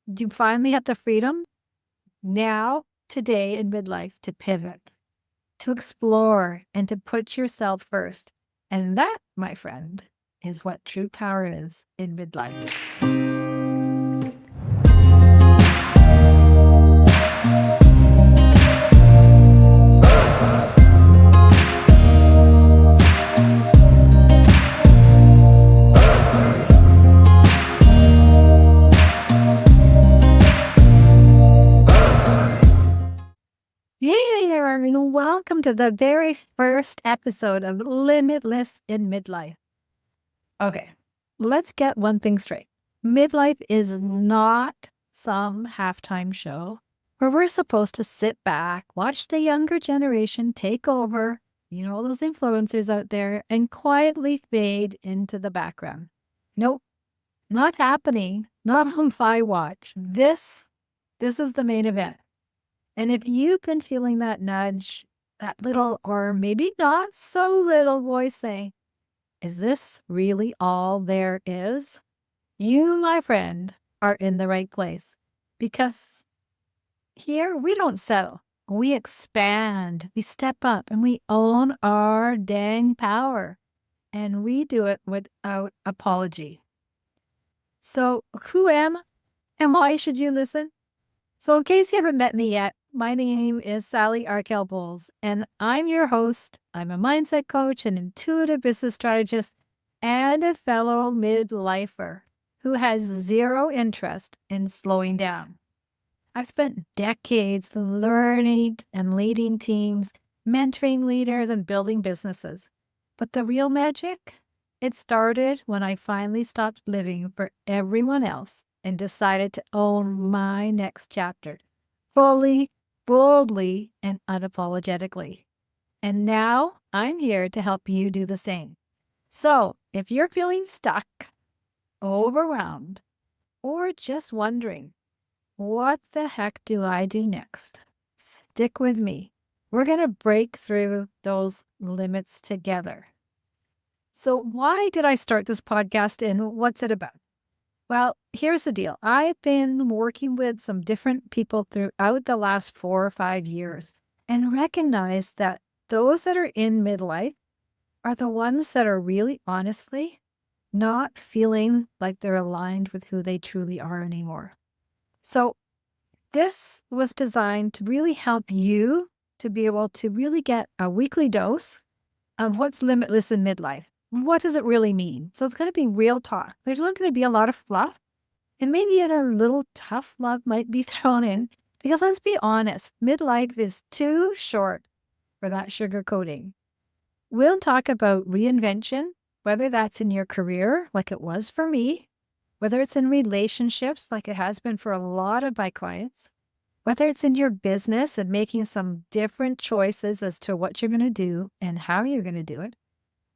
You finally have the freedom now, today in midlife to pivot, to explore, and to put yourself first. And that, my friend, is what true power is in midlife. Hey there, and welcome to the very first episode of Limitless in Midlife. Okay, let's get one thing straight. Midlife is not some halftime show where we're supposed to sit back, watch the younger generation take over, all those influencers out there, and quietly fade into the background. Nope, not happening. Not on my watch. This is the main event. And if you've been feeling that nudge, that little or maybe not so little voice saying, is this really all there is? You, my friend, are in the right place. Because here we don't settle. We expand, we step up, and we own our dang power. And we do it without apology. So who am I and why should you listen? So in case you haven't met me yet, my name is Sally Arkell-Boles, and I'm your host. I'm a mindset coach, an intuitive business strategist, and a fellow midlifer who has zero interest in slowing down. I've spent decades learning and leading teams, mentoring leaders, and building businesses. But the real magic? It started when I finally stopped living for everyone else and decided to own my next chapter fully, boldly, and unapologetically. And now I'm here to help you do the same. So if you're feeling stuck, overwhelmed, or just wondering, what the heck do I do next? Stick with me. We're going to break through those limits together. So why did I start this podcast and what's it about? Well, here's the deal. I've been working with some different people throughout the last 4 or 5 years and recognized that those that are in midlife are the ones that are really honestly not feeling like they're aligned with who they truly are anymore. So this was designed to really help you to be able to really get a weekly dose of what's limitless in midlife. What does it really mean? So it's going to be real talk. There's not going to be a lot of fluff. And maybe a little tough love might be thrown in. Because let's be honest, midlife is too short for that sugarcoating. We'll talk about reinvention, whether that's in your career, like it was for me, whether it's in relationships, like it has been for a lot of my clients, whether it's in your business and making some different choices as to what you're going to do and how you're going to do it,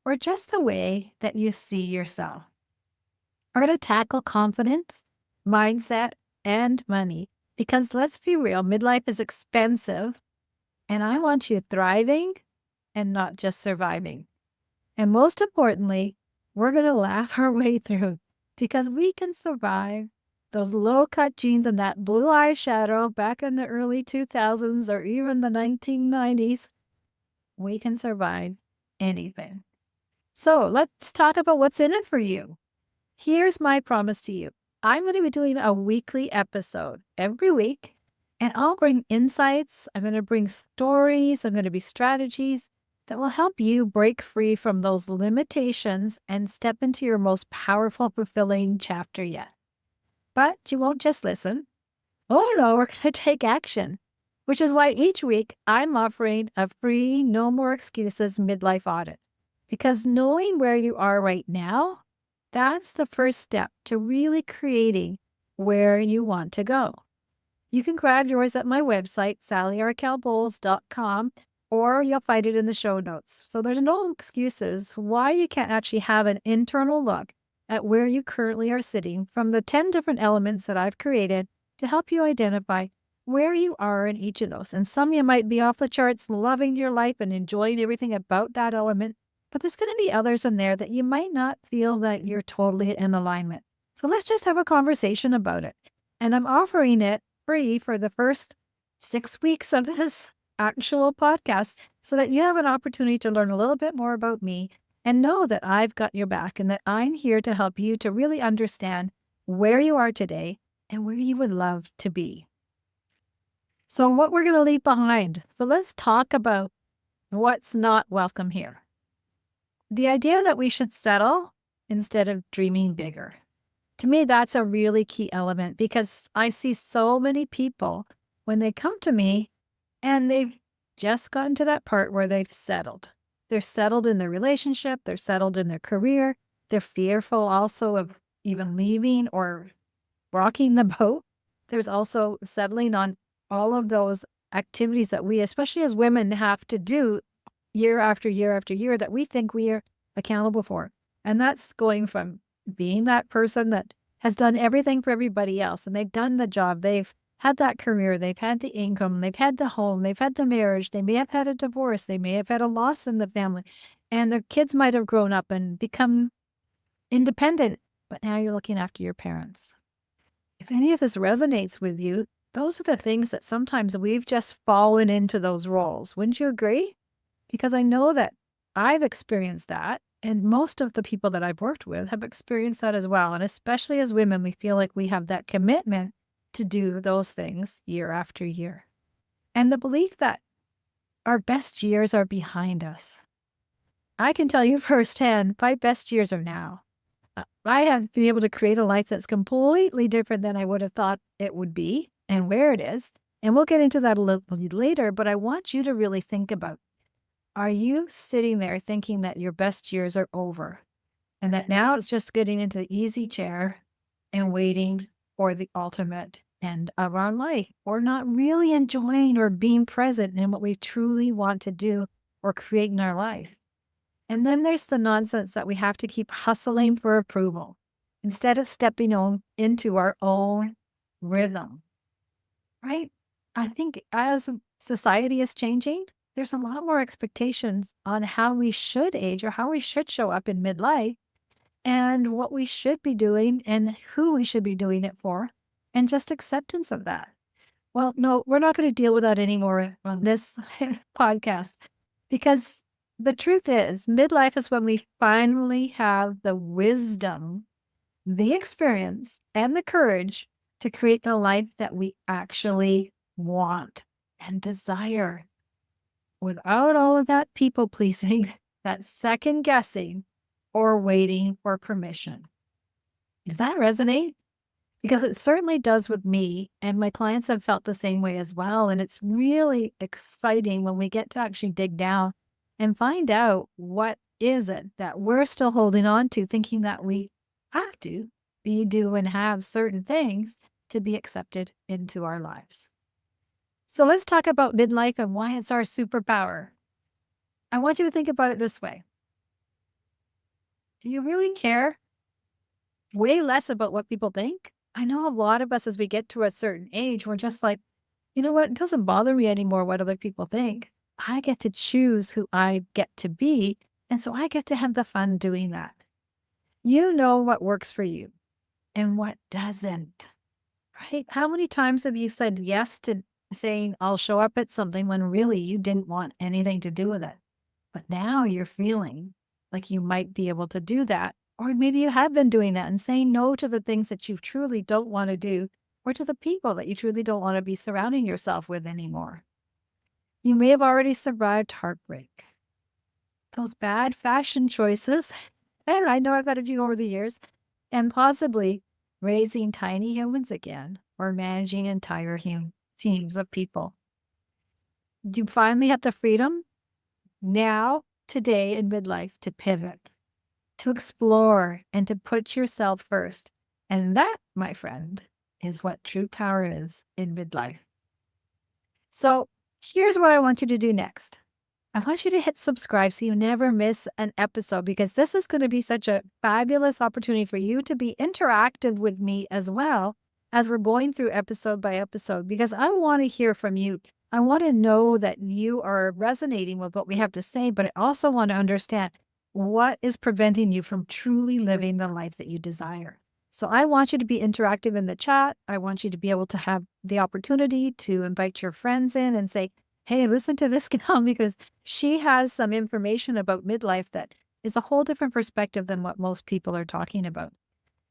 or just the way that you see yourself. We're going to tackle confidence, mindset, and money. Because let's be real, midlife is expensive, and I want you thriving and not just surviving. And most importantly, we're going to laugh our way through because we can survive those low-cut jeans and that blue eyeshadow back in the early 2000s or even the 1990s. We can survive anything. So let's talk about what's in it for you. Here's my promise to you. I'm going to be doing a weekly episode every week, and I'll bring insights. I'm going to bring stories. I'm going to be strategies that will help you break free from those limitations and step into your most powerful, fulfilling chapter yet. But you won't just listen. Oh no, we're going to take action, which is why each week I'm offering a free, no more excuses midlife audit. Because knowing where you are right now, that's the first step to really creating where you want to go. You can grab yours at my website, sallyarkellboles.com, or you'll find it in the show notes. So there's no excuses why you can't actually have an internal look at where you currently are sitting from the 10 different elements that I've created to help you identify where you are in each of those. And some you might be off the charts, loving your life and enjoying everything about that element. But there's going to be others in there that you might not feel that you're totally in alignment. So let's just have a conversation about it. And I'm offering it free for the first 6 weeks of this actual podcast so that you have an opportunity to learn a little bit more about me and know that I've got your back and that I'm here to help you to really understand where you are today and where you would love to be. So what we're going to leave behind. So let's talk about what's not welcome here. The idea that we should settle instead of dreaming bigger. To me, that's a really key element because I see so many people when they come to me and they've just gotten to that part where they've settled. They're settled in their relationship. They're settled in their career. They're fearful also of even leaving or rocking the boat. There's also settling on all of those activities that we, especially as women, have to do year after year after year that we think we are accountable for. And that's going from being that person that has done everything for everybody else and they've done the job, they've had that career, they've had the income, they've had the home, they've had the marriage, they may have had a divorce, they may have had a loss in the family, and their kids might have grown up and become independent, but now you're looking after your parents. If any of this resonates with you, those are the things that sometimes we've just fallen into those roles. Wouldn't you agree? Because I know that I've experienced that. And most of the people that I've worked with have experienced that as well. And especially as women, we feel like we have that commitment to do those things year after year. And the belief that our best years are behind us. I can tell you firsthand, my best years are now. I have been able to create a life that's completely different than I would have thought it would be and where it is. And we'll get into that a little later, but I want you to really think about, are you sitting there thinking that your best years are over and that now it's just getting into the easy chair and waiting for the ultimate end of our life, or not really enjoying or being present in what we truly want to do or create in our life? And then there's the nonsense that we have to keep hustling for approval instead of stepping on into our own rhythm, right? I think as society is changing, there's a lot more expectations on how we should age or how we should show up in midlife and what we should be doing and who we should be doing it for, and just acceptance of that. Well, no, we're not going to deal with that anymore on this podcast because the truth is, midlife is when we finally have the wisdom, the experience, and the courage to create the life that we actually want and desire without all of that people pleasing, that second guessing, or waiting for permission. Does that resonate? Because it certainly does with me, and my clients have felt the same way as well. And it's really exciting when we get to actually dig down and find out what is it that we're still holding on to, thinking that we have to be, do, and have certain things to be accepted into our lives. So let's talk about midlife and why it's our superpower. I want you to think about it this way. Do you really care? Way less about what people think? I know a lot of us, as we get to a certain age, we're just like, you know what? It doesn't bother me anymore what other people think. I get to choose who I get to be. And so I get to have the fun doing that. You know what works for you and what doesn't, right? How many times have you said yes to saying, I'll show up at something when really you didn't want anything to do with it? But now you're feeling like you might be able to do that. Or maybe you have been doing that and saying no to the things that you truly don't want to do, or to the people that you truly don't want to be surrounding yourself with anymore. You may have already survived heartbreak. Those bad fashion choices, and I know I've had a few over the years, and possibly raising tiny humans again, or managing entire teams of people. You finally have the freedom now, today in midlife, to pivot, to explore, and to put yourself first. And that, my friend, is what true power is in midlife. So here's what I want you to do next. I want you to hit subscribe so you never miss an episode, because this is going to be such a fabulous opportunity for you to be interactive with me as well as we're going through episode by episode, because I want to hear from you. I want to know that you are resonating with what we have to say, but I also want to understand what is preventing you from truly living the life that you desire. So I want you to be interactive in the chat. I want you to be able to have the opportunity to invite your friends in and say, hey, listen to this gal because she has some information about midlife that is a whole different perspective than what most people are talking about.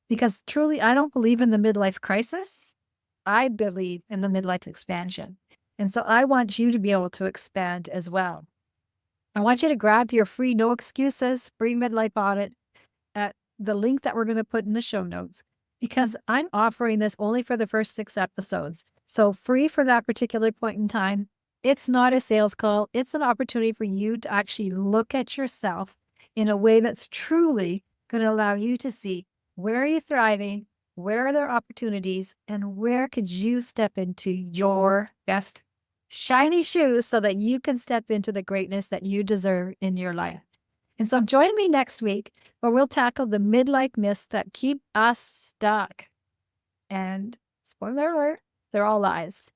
Because truly, I don't believe in the midlife crisis. I believe in the midlife expansion. And so I want you to be able to expand as well. I want you to grab your free no excuses, free midlife audit at the link that we're going to put in the show notes, because I'm offering this only for the first 6 episodes. So free for that particular point in time. It's not a sales call. It's an opportunity for you to actually look at yourself in a way that's truly going to allow you to see where are you thriving, where are there opportunities, and where could you step into your best shiny shoes so that you can step into the greatness that you deserve in your life. And so join me next week where we'll tackle the midlife myths that keep us stuck. And spoiler alert, they're all lies.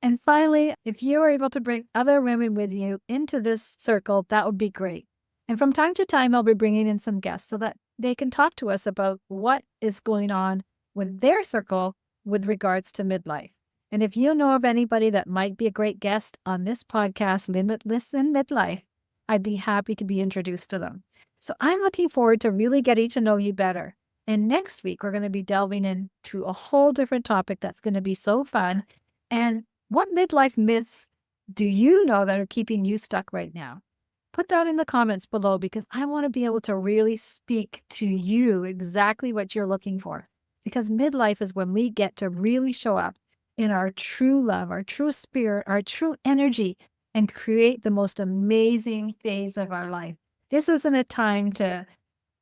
And finally, if you are able to bring other women with you into this circle, that would be great. And from time to time, I'll be bringing in some guests so that they can talk to us about what is going on with their circle with regards to midlife. And if you know of anybody that might be a great guest on this podcast, Limitless in Midlife, I'd be happy to be introduced to them. So I'm looking forward to really getting to know you better. And next week, we're going to be delving into a whole different topic that's going to be so fun. And what midlife myths do you know that are keeping you stuck right now? Put that in the comments below because I want to be able to really speak to you exactly what you're looking for. Because midlife is when we get to really show up in our true love, our true spirit, our true energy, and create the most amazing phase of our life. This isn't a time to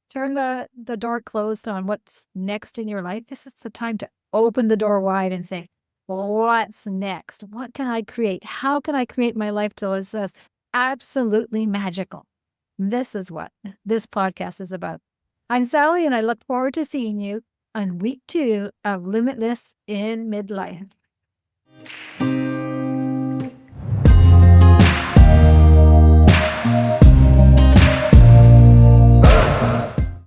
turn the door closed on what's next in your life. This is the time to open the door wide and say, what's next? What can I create? How can I create my life till it says absolutely magical? This is what this podcast is about. I'm Sally, and I look forward to seeing you on week 2 of Limitless in Midlife.